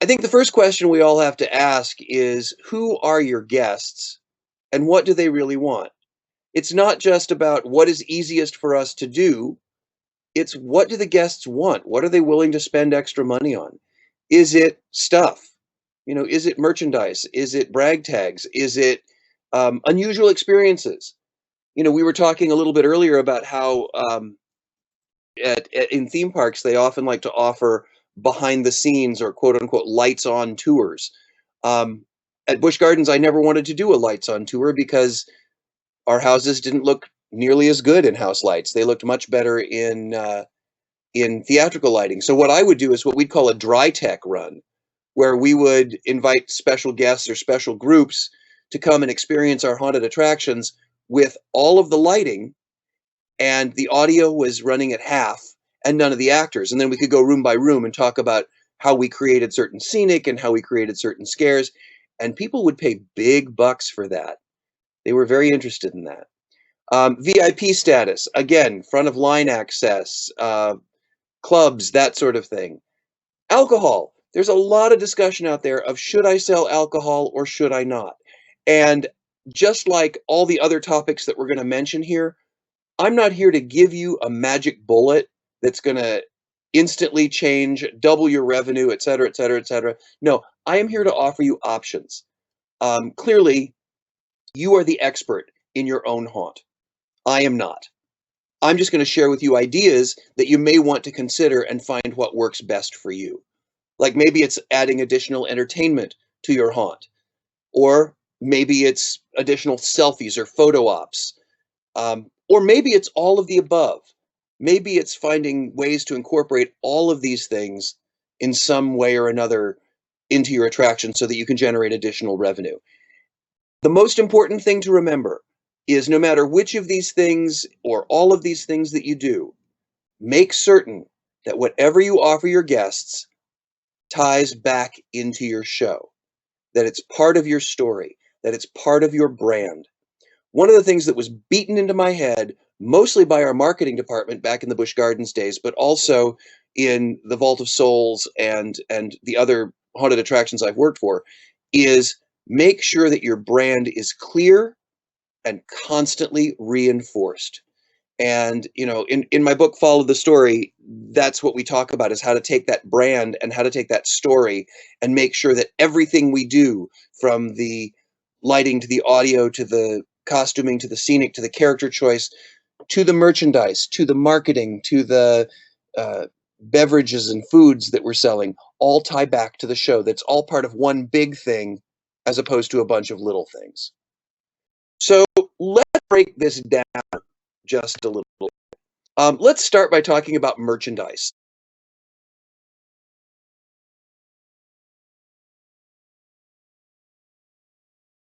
I think the first question we all have to ask is, who are your guests and what do they really want? It's not just about what is easiest for us to do. It's what do the guests want? What are they willing to spend extra money on? Is it stuff? Is it merchandise? Is it brag tags? Is it unusual experiences? We were talking a little bit earlier about how in theme parks they often like to offer behind the scenes or quote unquote lights on tours. Um, at Busch Gardens, I never wanted to do a lights on tour because our houses didn't look nearly as good in house lights. They looked much better in theatrical lighting. So what I would do is what we'd call a dry tech run, where we would invite special guests or special groups to come and experience our haunted attractions with all of the lighting, and the audio was running at half and none of the actors. And then we could go room by room and talk about how we created certain scenic and how we created certain scares. And people would pay big bucks for that. They were very interested in that. VIP status, again, front of line access, clubs, that sort of thing. Alcohol. There's a lot of discussion out there of should I sell alcohol or should I not? And just like all the other topics that we're going to mention here, I'm not here to give you a magic bullet that's going to instantly change, double your revenue, et cetera, et cetera, et cetera. No, I am here to offer you options. Clearly, you are the expert in your own haunt. I am not. I'm just going to share with you ideas that you may want to consider and find what works best for you. Like maybe it's adding additional entertainment to your haunt, or maybe it's additional selfies or photo ops, or maybe it's all of the above. Maybe it's finding ways to incorporate all of these things in some way or another into your attraction so that you can generate additional revenue. The most important thing to remember is no matter which of these things or all of these things that you do, make certain that whatever you offer your guests ties back into your show, that it's part of your story, that it's part of your brand. One of the things that was beaten into my head, mostly by our marketing department back in the Busch Gardens days, but also in the Vault of Souls and the other haunted attractions I've worked for, is make sure that your brand is clear and constantly reinforced. And in my book Follow the Story, that's what we talk about, is how to take that brand and how to take that story and make sure that everything we do, from the lighting to the audio to the costuming to the scenic to the character choice to the merchandise to the marketing to the beverages and foods that we're selling, all tie back to the show. That's all part of one big thing as opposed to a bunch of little things. So let's break this down just a little bit. Let's start by talking about merchandise.